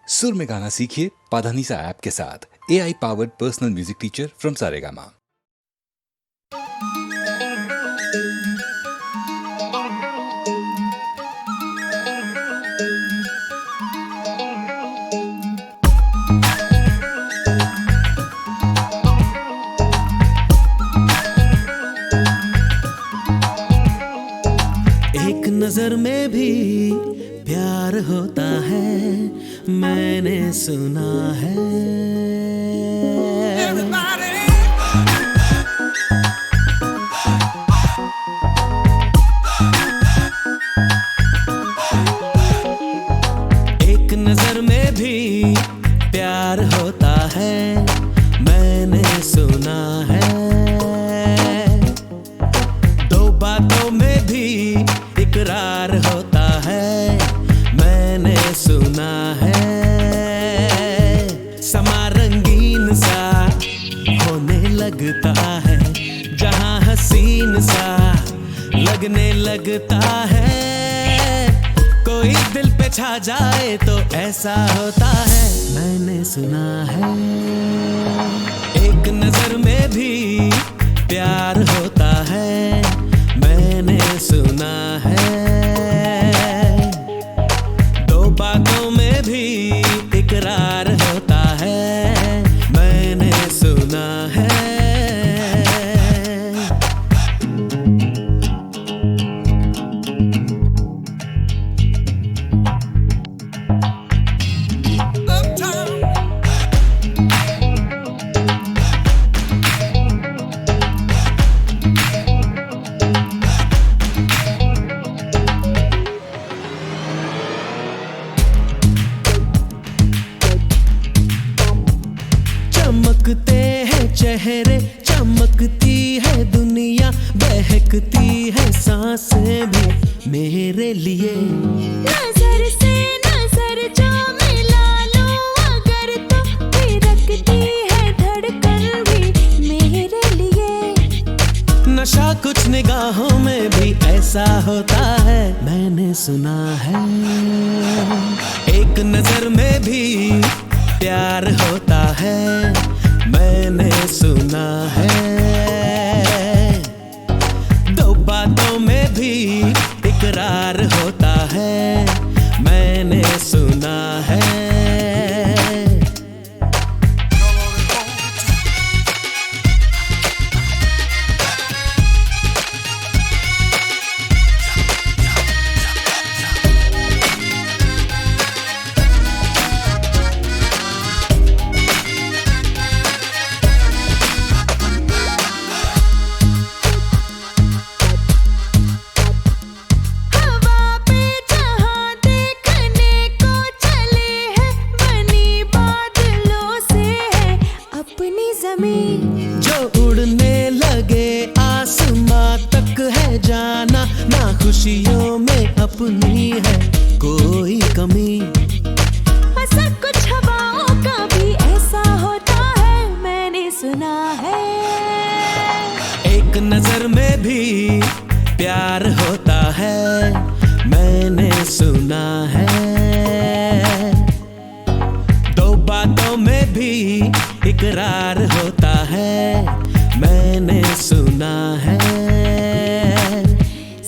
सुर में गाना सीखिए पाधानीसा ऐप के साथ। AI powered personal music teacher from Saregama. एक नजर में भी प्यार होता है, मैंने सुना है। एक नजर में भी प्यार होता है, मैंने सुना है। दो बातों में भी इकरार होता है, मैंने सुना है। समा रंगीन सा होने लगता है, जहां हसीन सा लगने लगता है। कोई दिल पे छा जाए तो ऐसा होता है, मैंने सुना है। एक नजर में भी प्यार होता है, मैंने सुना है। दो बातों में भी इकरार होता है, मैंने सुना है। चमकते हैं चेहरे, चमकती है दुनिया, बहकती है सांसें भी मेरे लिए। नजर से नजर जो मिला लो अगर तो थिरकती है धड़कन भी मेरे लिए। नशा कुछ निगाहों में भी ऐसा होता है, मैंने सुना है। एक नजर में भी प्यार होता है, मैंने सुना है। दो बातों में भी इकरार होता है, मैंने सुना है। हवा पे जहां देखने को चले हैं, बनी बादलों से है अपनी जमीन। जो उड़ने लगे आसमां तक है जाना, ना खुशियों में अपनी है कोई कमी। ऐसा कुछ हवाओं का भी ऐसा होता है, मैंने सुना है। एक नजर में भी प्यार होता है, मैंने सुना है। दो बातों में भी इकरार होता है, मैंने सुना है।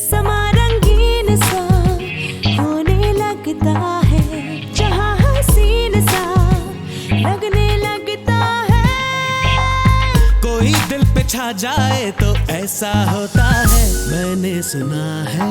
समा रंगीन सा होने लगता है, जहां हसीन सा लगने लगता है। कोई दिल पे छा जाए तो ऐसा होता है, मैंने सुना है।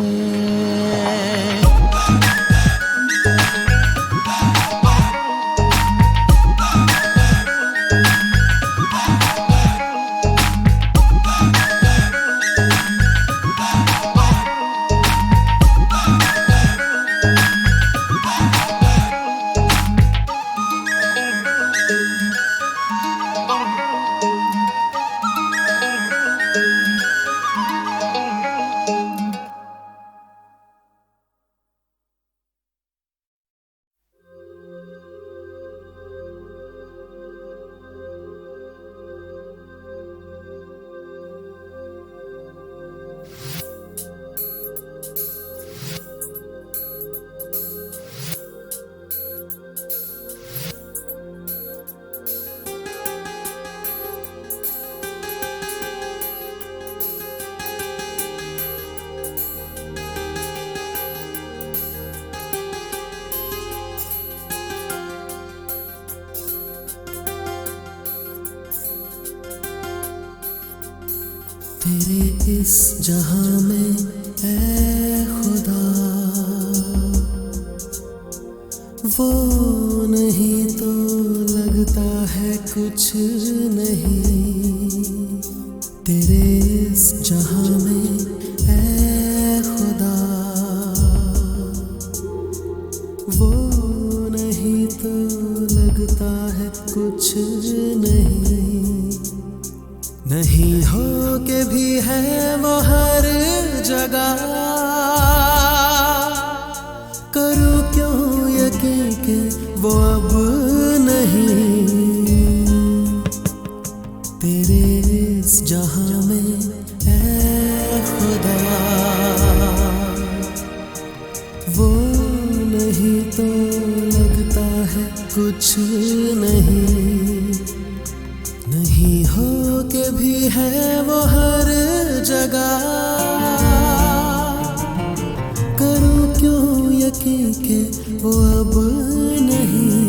तेरे इस जहां में ऐ खुदा, वो नहीं तो लगता है कुछ नहीं। तेरे इस जहां में ऐ खुदा, वो नहीं तो लगता है कुछ नहीं। नहीं हो के भी है वो हर जगह, करूं क्यों यकीन के वो अब नहीं। तेरे इस जहां में ऐ खुदा, वो नहीं तो लगता है कुछ नहीं। नहीं हो के भी है वो हर जगह, करूं क्यों यकीन के वो अब नहीं।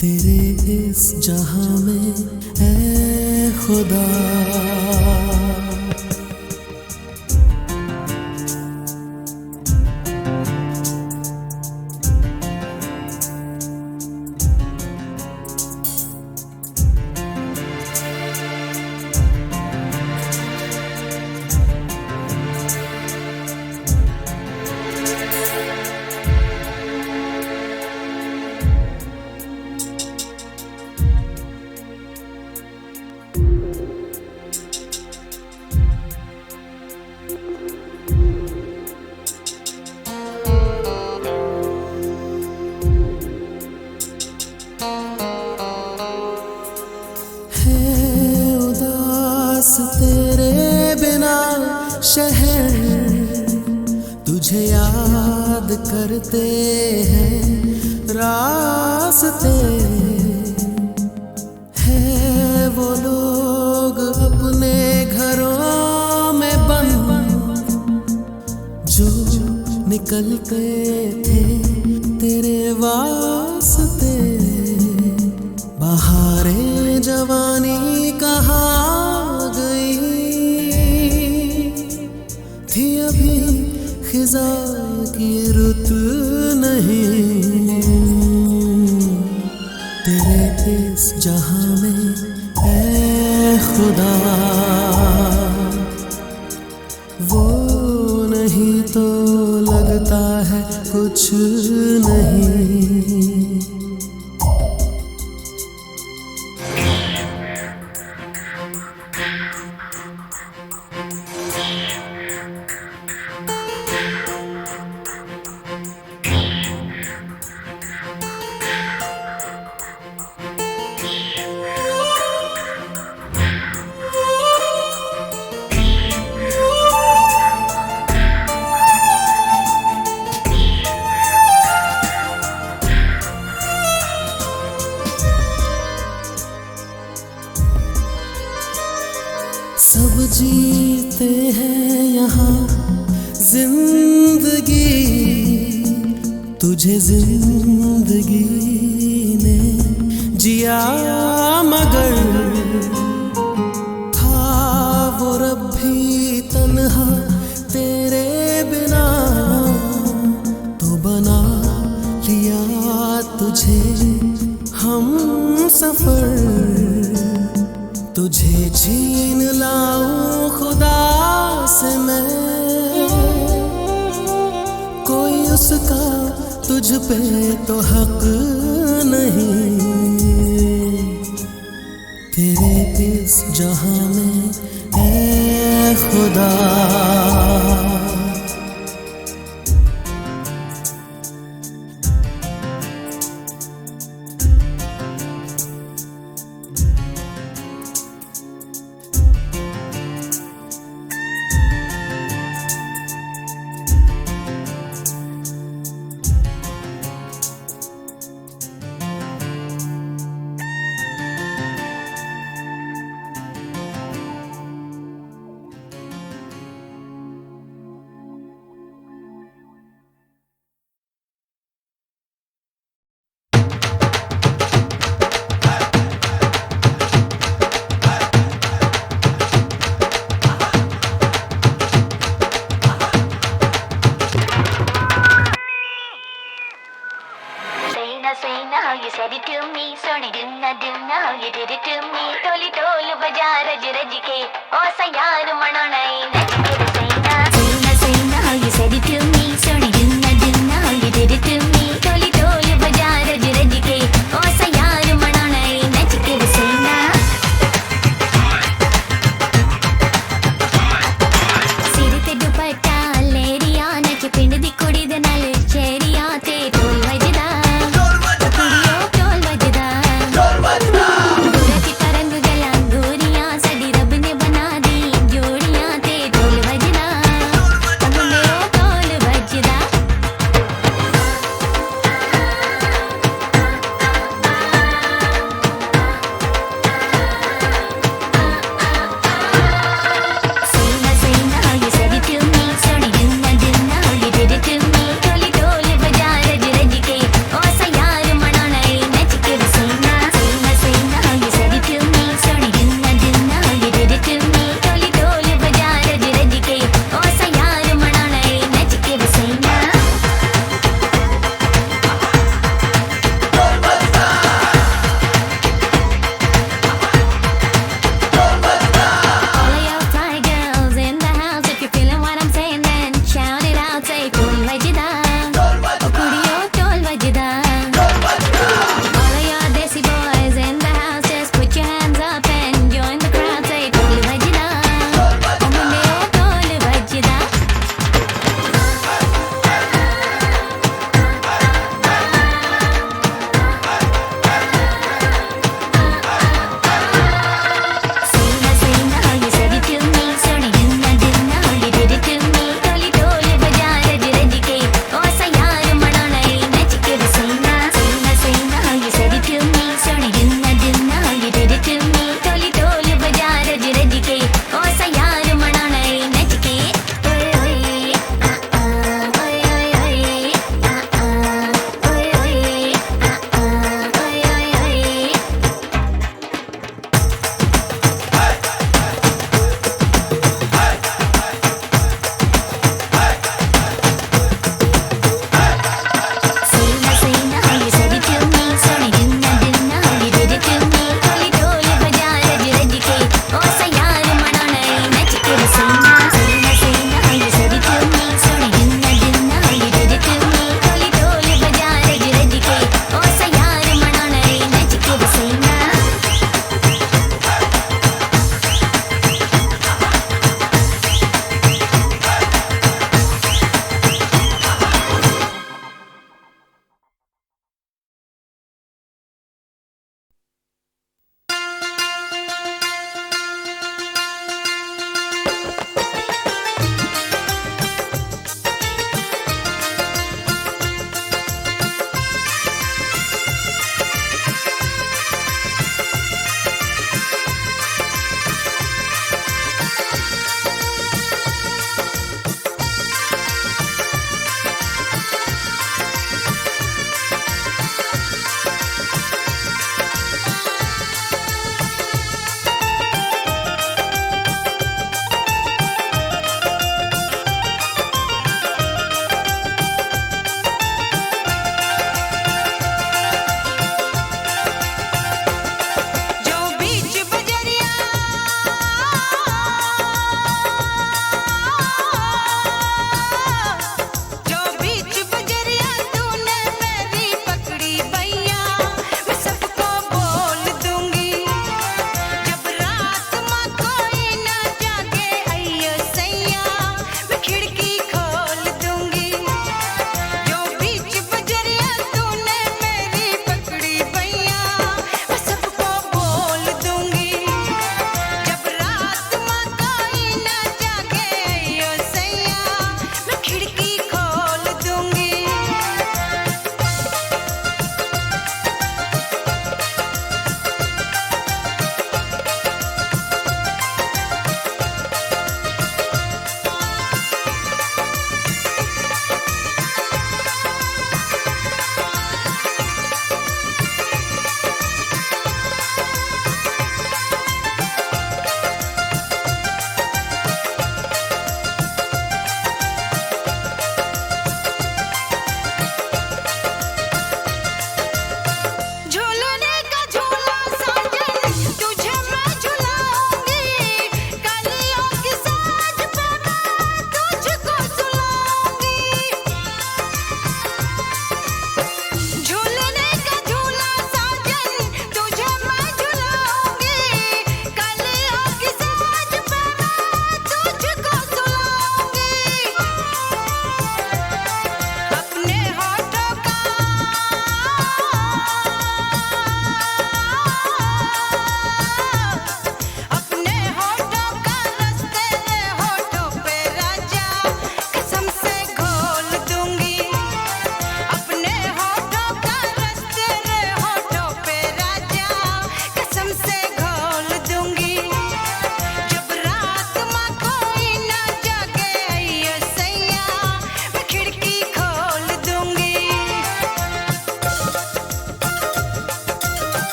तेरे इस जहां में ऐ खुदा, तेरे बिना शहर तुझे याद करते हैं रास्ते। है वो लोग अपने घरों में बंद, जो निकलते थे तेरे वास्ते। बहारें जवानी कहाँ गई थी, अभी खिजा की रुत नहीं। तेरे इस जहां में ऐ खुदा, वो नहीं तो लगता है कुछ नहीं। सब जीते हैं यहाँ जिंदगी, तुझे जिंदगी ने जिया मगर था वो रब भी तन्हा तेरे बिना। तो बना लिया तुझे हम सफर, तुझे छीन लाऊं खुदा से मैं, कोई उसका तुझ पे तो हक नहीं। तेरे इस जहां में ऐ खुदा, Hasina, how you said it to me. Soni dunna dunna, how you did it to me. Toli tolu baja raj raj ke. O sayar manonai raj ke Hasina. Hasina, Hasina, how you said it to me. Soni dunna dunna, how you did it to me. Toli tolu baja raj raj ke. O sayar manonai raj ke Hasina. सिर ते दुपट्टा लेरिया नच पिंड दी कुड़ी दे नाल चेरिया ते ढोल वजदा कुड़ियो ढोल वजदा पूरा चिट्टा रंग गला गोरियां साडी रब ने बना दी जोड़ियां ते ढोल वजदा मुंडियो ढोल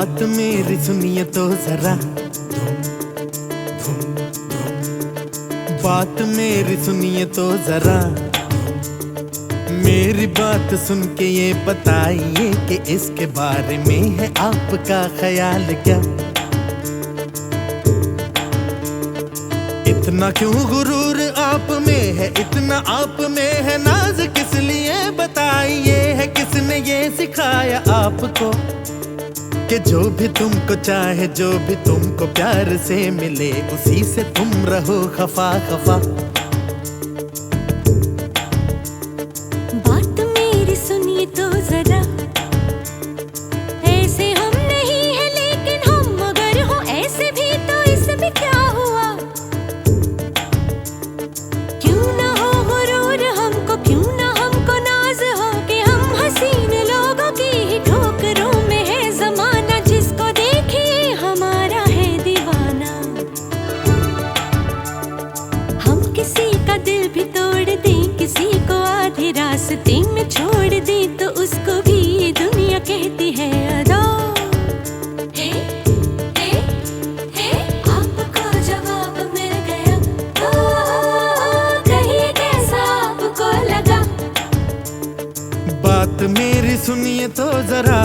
बात मेरी सुनिए तो जरा, बात मेरी सुनिए तो जरा, मेरी बात सुन के ये बताइए कि इसके बारे में है आपका ख्याल क्या? इतना क्यों गुरूर आप में है, इतना आप में है नाज किस लिए बताइए? है किसने ये सिखाया आपको कि जो भी तुमको चाहे, जो भी तुमको प्यार से मिले, उसी से तुम रहो खफा खफा? बात मेरी सुनिए तो जरा, ऐसे हम नहीं है लेकिन हम अगर हो ऐसे भी तो इसमें क्या हुआ? क्यों ना हो गुरूर हमको, क्यों ना हमको नाज हो कि हम हसीन लोगों की ही ठोकरों में है जमाना, जिसको देखिए हमारा है दीवाना। हम किसी का दिल भी तोड़ दें, किसी को आधे रास्ते में छोड़ दें, तो उसको भी ये दुनिया कहती है अदा। आपको जवाब मिल गया, कहिए कैसा आपको लगा? बात मेरी सुनिए तो जरा,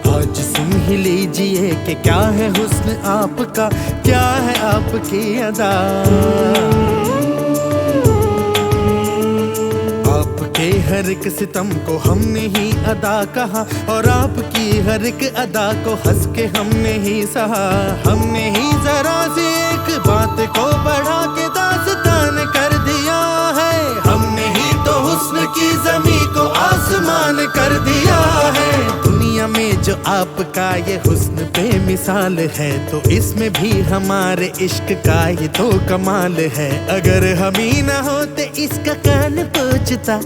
आज सुन ही लीजिए कि क्या है हुस्न आपका, क्या है आपकी अदा। आपके हर एक सितम को हमने ही अदा कहा, और आपकी हर एक अदा को हंस के हमने ही सहा। हमने ही जरा सी एक बात को बढ़ा के दास्तान कर दिया है, हमने ही तो हुस्न की ज़मीं को आसमान कर दिया है। दुनिया में जो आपका ये हुस्न बेमिसाल है, तो इसमें भी हमारे इश्क का ये तो कमाल है। अगर हम ही ना होते इसका कान पूछता,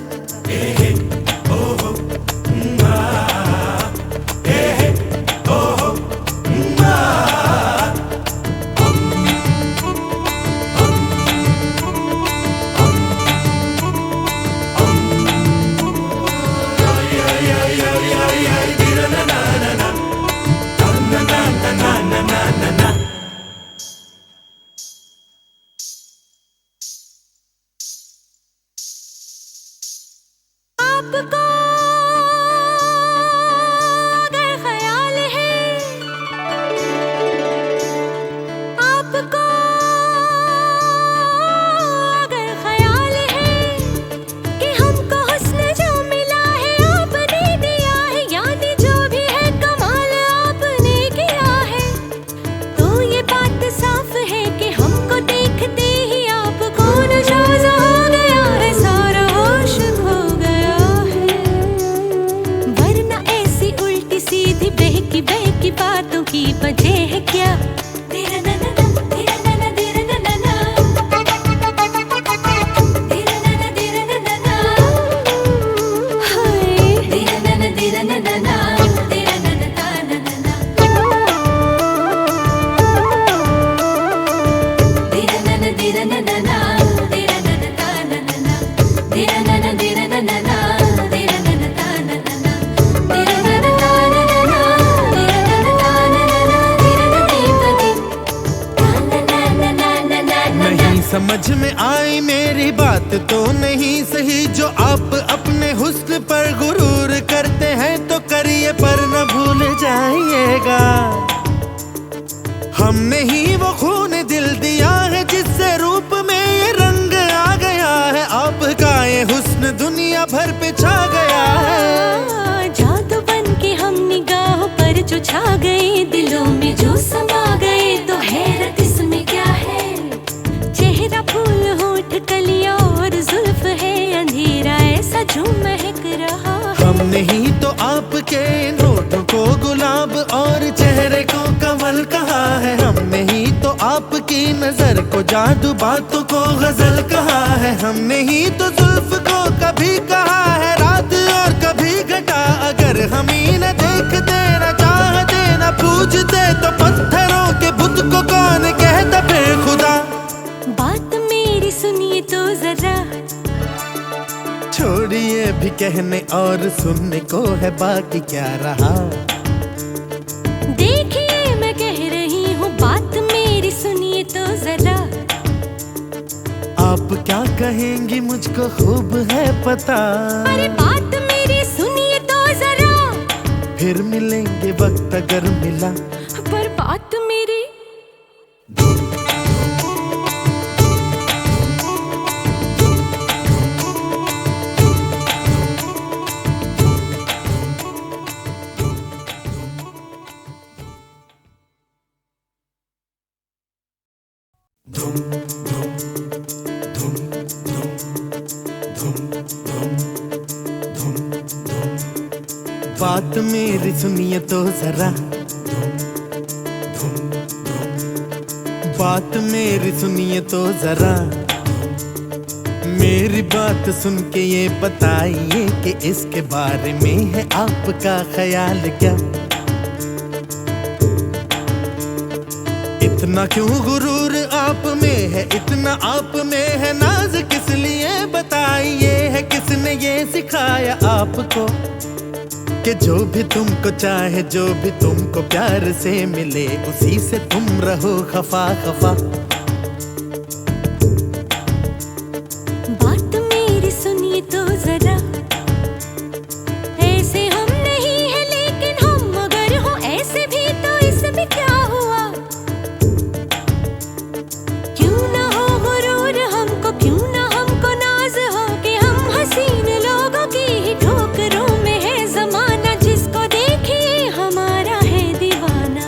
आपको अगर ख्याल है, आपको अगर ख्याल है कि हमको हुस्न जो मिला है आपने दिया है, यानी जो भी है कमाल आपने किया है, तो ये बात साफ है कि हमको देखते ही आपको नशाज़ हो गया है, सारा होश खो गया है। वरना ऐसी उल्टी सीधी बहकी बहकी बातों की वजह है क्या? तेरा नैना, तेरा नैना, तेरा नैना, तेरा नैना, तेरा नैना, हाय तेरा नैना, तेरा नैना, तेरा नैना, ताना नैना, तेरा नैना, तेरा नैना, तेरा नैना, ताना नैना, तेरा नैना, तेरा नैना, तेरा नैना, ताना नैना, तेरा नैना, ताना नैना, तेरा नैना, ताना नैना, तेरा नैना, नहीं समझ में आई मेरी बात तो नहीं सही, जो आप अपने हुस्न पर गुरूर करते हैं तो करिए पर न भूल जाइएगा। हमने ही वो खून दिल दिया है जिससे रूप में ये रंग आ गया है, आपका ये हुस्न दुनिया भर पे छा गया है। जादू बन के हम निगाहों पर जो छा गए, दिलों में जो समा गए, तो हैरत इसमें क्या है? चेहरा फूल होठ कलियां और जुल्फ है अंधेरा ऐसा जो महक रहा है। हमने ही तो आपके नोटों को गुलाब और चेहरे को कमल कहा है, हमने ही तो आपकी नजर को जादू, बातों को गजल कहा है। हमने ही तो जुल्फ को कभी कहा है रात और कभी घटा, अगर हम ही न देखते न चाहते न पूछते, तो पत्थरों के बुत को कौन कहता फिर खुदा? बात मेरी सुनिए तो जरा, छोड़िए भी कहने और सुनने को है बाकी क्या रहा। कहेंगी मुझको खूब है पता। अरे बात मेरी सुनिए तो जरा, फिर मिलेंगे वक्त अगर मिला। पर बात मेरी बात मेरी सुनिए तो जरा, बात मेरी सुनिए तो जरा। मेरी बात सुन के ये बताइए कि इसके बारे में है आपका ख्याल क्या। इतना क्यों गुरूर आप में है, इतना आप में है नाज किस लिए बताइए है। किसने ये सिखाया आपको कि जो भी तुमको चाहे, जो भी तुमको प्यार से मिले, उसी से तुम रहो खफा खफा। बात मेरी सुनिए तो जरा, ऐसे हम नहीं है लेकिन हम अगर हो ऐसे भी तो इसमें क्या हुआ। क्यों ना हो गुरूर हमको, क्यों ना हमको नाज हो कि हम हसीन लोगों की ही ठोकरों में है जमाना, जिसको देखिए हमारा है दीवाना।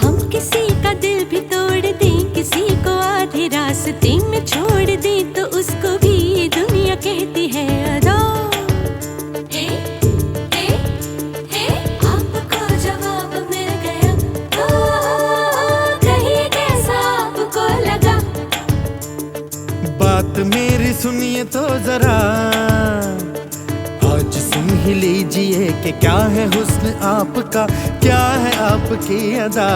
हम किसी का दिल भी तोड़ दें, किसी को आधे रास्ते में छोड़ दें, तो उसको भी ये दुनिया कहती है अदा। हे, हे, हे, आपको जवाब मिल गया, कहिए कैसा आपको लगा। बात मेरी सुनिए तो जरा, आज सुन ही लीजिए कि क्या है हुस्न आपका, क्या है आपकी अदा।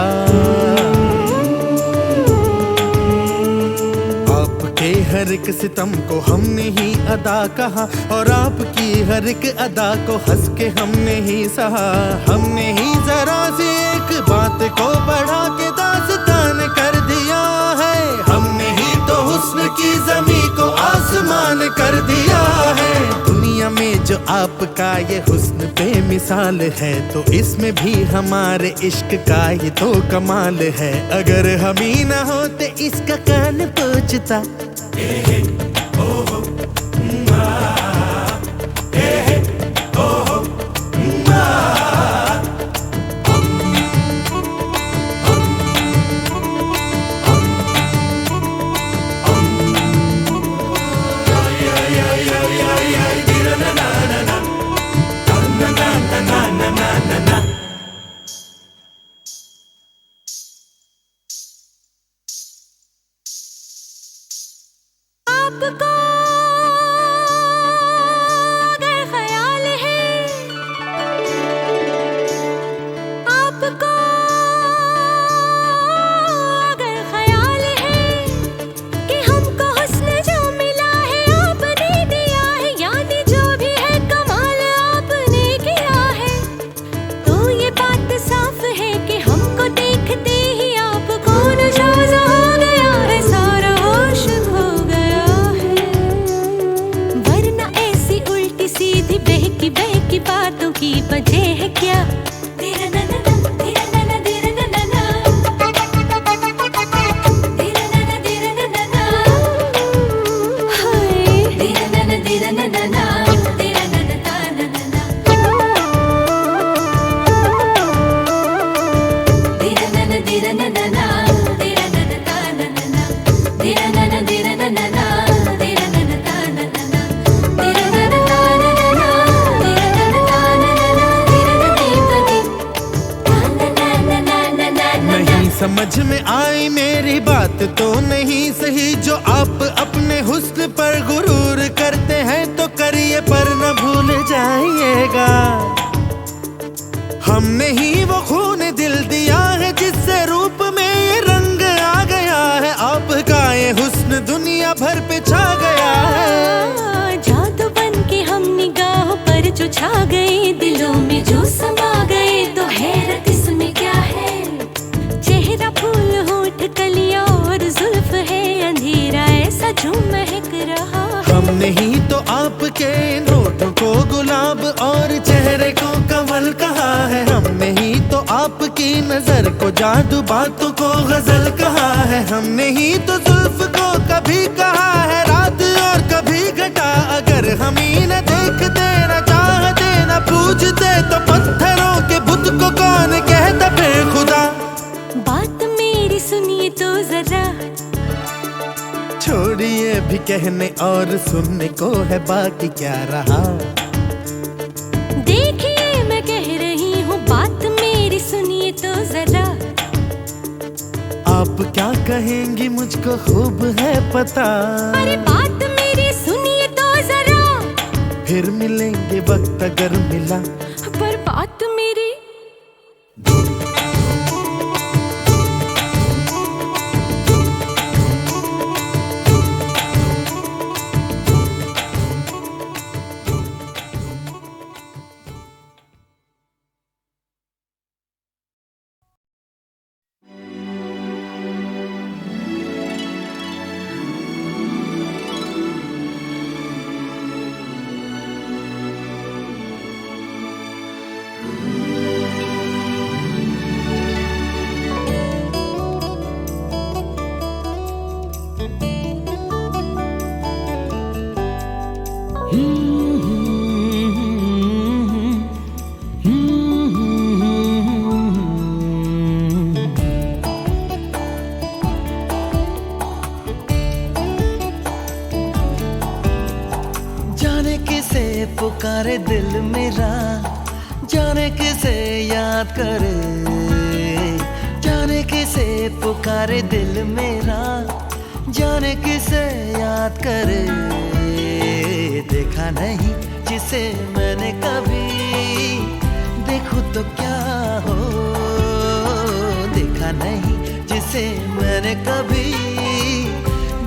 आपके हर एक सितम को हमने ही अदा कहा, और आपकी हर एक अदा को हंस के हमने ही सहा। हमने ही जरा सी एक बात को बढ़ा के दास्तान कर दिया है। हमने ही तो हुस्न की ज़मीं को आसमान कर दिया है। दुनिया में जो आपका ये हुस्न बेमिसाल है, तो इसमें भी हमारे इश्क का ये तो कमाल है। अगर हम ही ना होते इसका कान पूछता। आपको अगर ख्याल है, आपको अगर ख्याल है कि हमको हुस्न जो मिला है आपने दिया है, यानी जो भी है कमाल आपने किया है, तो ये बात साफ है कि हमको देखते ही आपको नशा हो गया है, सारा होश खो गया है। वरना ऐसी उल्टी सीधी बहकी बहकी बातों की वजह है क्या। तेरा ननना, तेरा ननना, तेरा ननना, तेरा ननना, तेरा ननना, हाय तेरा ननना, तेरा ननना, तेरा ननना, ननना, तेरा ननना, तेरा ननना, तेरा ननना, ननना, तेरा ननना, तेरा ननना, तेरा ननना, ननना, तेरा ननना, ननना, तेरा ननना, ननना, नहीं समझ में आई मेरी बात तो नहीं सही, जो आप अपने हुस्न पर गुरूर करते हैं तो करिए पर न भूल जाइएगा। हमने ही वो खून दिल दिया है जिससे रूप में ये रंग आ गया है। आपका ये हुस्न दुनिया भर पे छा गया है। जादू बन के हम निगाहों पर जो छा गए, दिलों में जो समा गए, तो हैरत इसमें क्या है। चेहरा फूल होठ कलियां और जुल्फ है अंधेरी के इन होठों को गुलाब और चेहरे को कमल कहा है हमने ही तो आपकी नजर को जादू बातों को गजल कहा है हमने ही तो जुल्फ को कभी कहा है रात और कभी घटा अगर हम ही न देखते न चाहते न पूछते तो पत्थरों के बुत को कौन कहता बेखुदा। बात मेरी सुनिए तो जरा, छोड़िए भी कहने और सुनने को है बाकी क्या रहा। देखिए मैं कह रही हूँ बात मेरी सुनिए तो जरा। आप क्या कहेंगी मुझको खूब है पता, अरे बात मेरी सुनिए तो जरा। फिर मिलेंगे वक्त अगर मिला, पर बात मेरी जाने किसे पुकारे दिल मेरा, जाने किसे याद करे, जाने किसे पुकारे दिल मेरा, जाने किसे याद करे। देखा नहीं जिसे मैंने कभी, देखूं तो क्या हो। देखा नहीं जिसे मैंने कभी,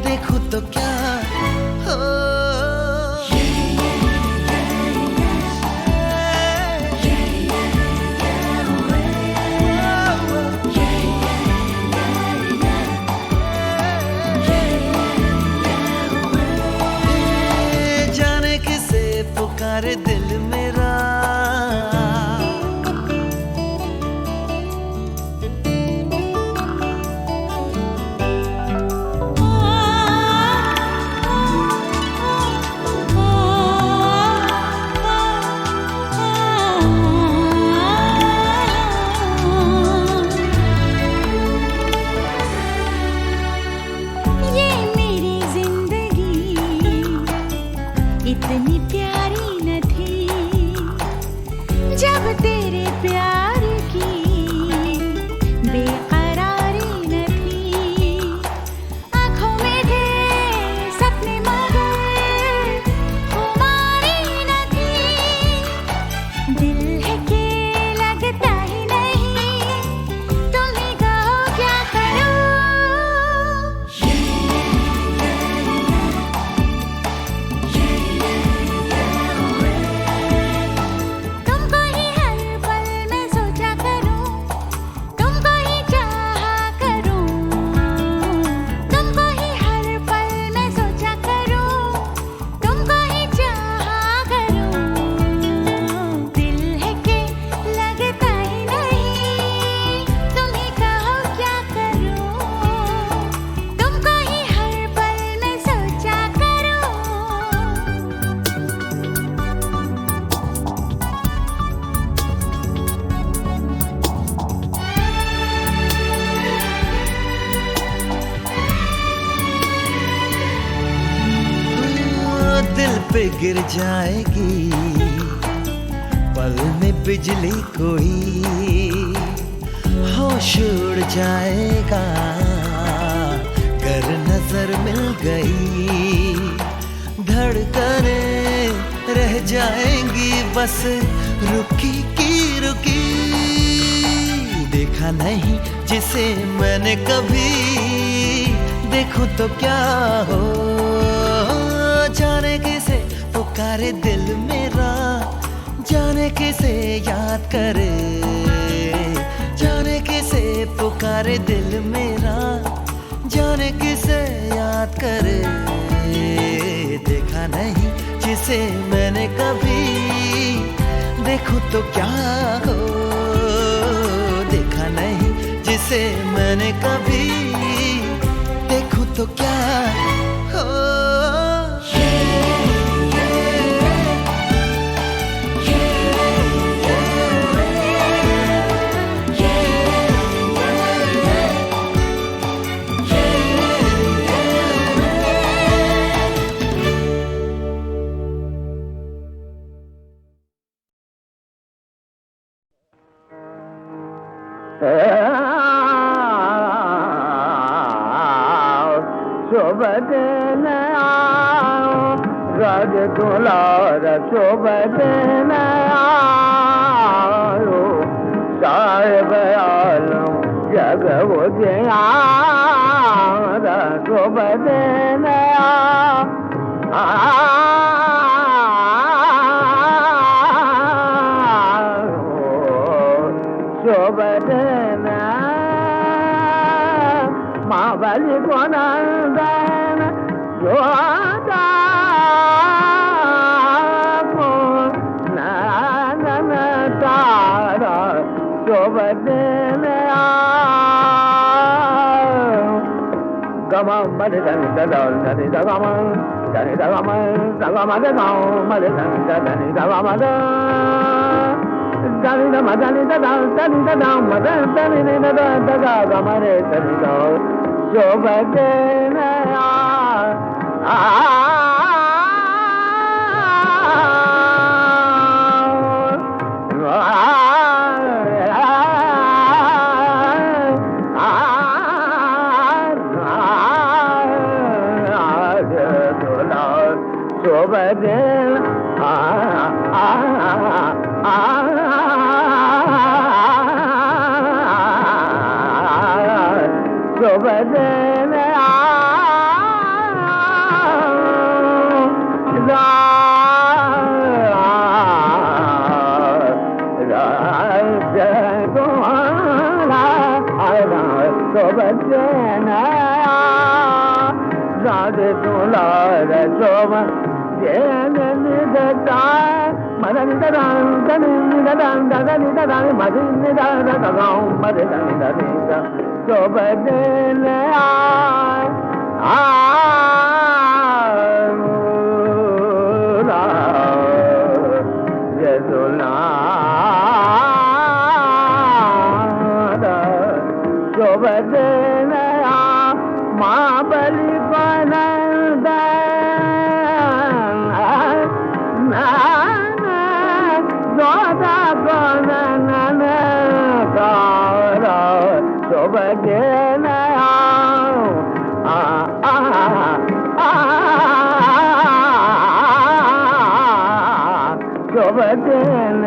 देखूं तो क्या हो। पुकारे दिल मेरा, ये मेरी जिंदगी इतनी प्यारी न थी जब तेरे प्यार की बेकरारी न थी। आँखों में थे सपने मगर खुमारी न थी। दिल है कि लगता ही नहीं, तुम ही कहो क्या करूं। तुमको ही हर पल में सोचा करूं, तुमको ही चाहा करूं। तुमको ही हर पल में सोचा करूं, तुमको ही चाहा करूं। दिल है कि लगता ही नहीं, तुम ही कहो क्या करूं। तुमको ही हर पल में सोचा करूं। दिल पे गिर जाएगी पल में बिजली कोई, होश उड़ जाएगा कर नजर मिल गई। धड़कनें रह जाएंगी बस रुकी की रुकी। देखा नहीं जिसे मैंने कभी, देखूं तो क्या हो। जाने किसे पुकारे दिल मेरा, जाने किसे याद करे, जाने किसे पुकारे दिल मेरा, जाने किसे याद करे। देखा नहीं जिसे मैंने कभी देखूं तो क्या हो, देखा नहीं जिसे मैंने कभी देखूं तो क्या हो। शुभ दिन आओ राज दुलार, शुभ दिन आओ साहिब आलम जग उजियार, शुभ दिन आओ शुभ दिन माँ बलि को नंदन जोड़ा को नंदन तारा, शुभ दिन गम मद धनि दल धनि दगम धनि दगम दगम दगाओ मद धनि धनि दगम धनि दम धनि दम धनि दम मद धनि दगा गमरे धनि दो, शुभ दिन शुभ दिन शुभ दिन शुभ दिन राज दुलार, शुभ दिन निदता मदनि ददान दनि निददान ददनि ददान मदि निदान दगाओ मदि दनि दनि द, शुभ दिन शुभ दिन माँ बलि को नंदन जोधा को नंदन तारा, शुभ दिन शुभ दिन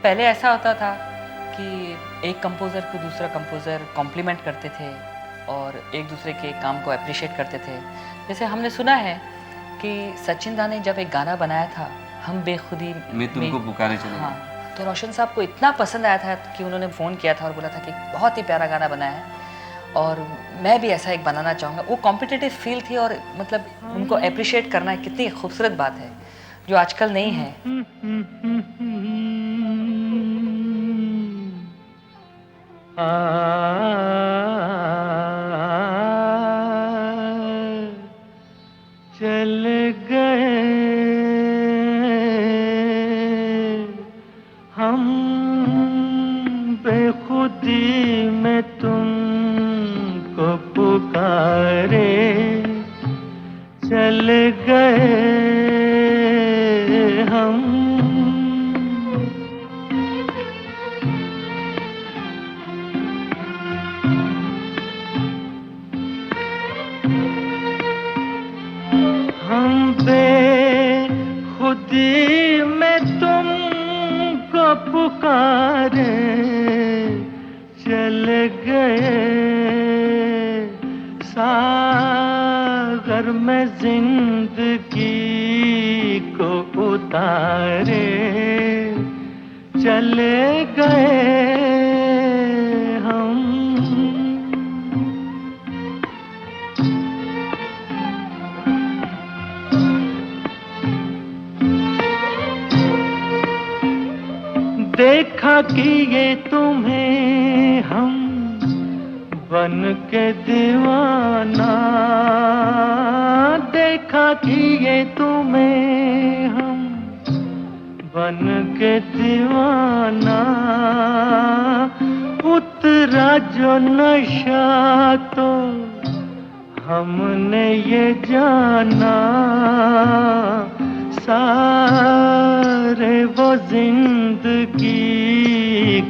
पहले ऐसा होता था कि एक कंपोज़र को दूसरा कंपोज़र कॉम्प्लीमेंट करते थे और एक दूसरे के काम को अप्रिशिएट करते थे। जैसे हमने सुना है कि सचिन दा ने जब एक गाना बनाया था, हम बेखुदी मैं तुमको पुकारे चले हाँ, तो रोशन साहब को इतना पसंद आया था कि उन्होंने फ़ोन किया था और बोला था कि बहुत ही प्यारा गाना बनाया है और मैं भी ऐसा एक बनाना चाहूँगा। वो कॉम्पिटिटिव फील थी और मतलब उनको अप्रिशिएट करना कितनी खूबसूरत बात है जो आजकल नहीं है। चल गए हम बेखुदी में तुमको पुकारे, चल गए हम बेखुदी में तुमको पुकारे, चल गए सागर में जिंदगी को उतारे, चले गए हम। देखा कि ये तुम्हें हम बन के दीवाना, देखा कि ये तुम्हें हम बन के दीवाना, उतरा जो नशा तो हमने ये जाना, सारे वो जिंदगी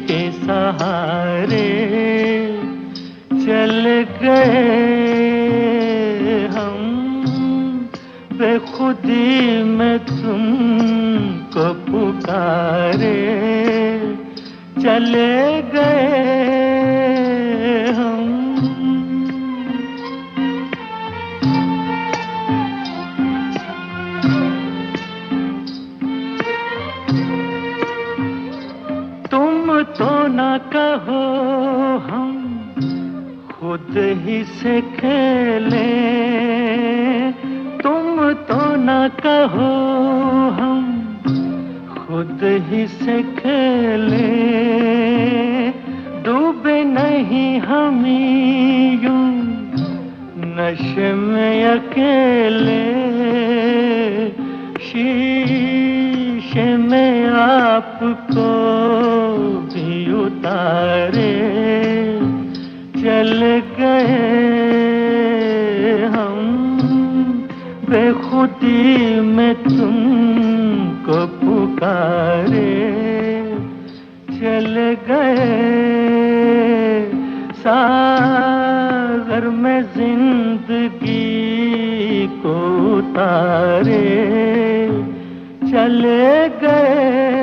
के सहारे चल गए हम, बेखुदी में तुमको पुकारे, चले गए हम। तो ना कहो हम खुद ही से खेले, तुम तो ना कहो हम खुद ही से खेले, डूबे नहीं हम यूं नशे में अकेले, शीशे में आपको भी उतारे, चल गए हम, बेखुदी में तुमको पुकारे, चल गए सागर में जिंदगी को उतारे, चले गए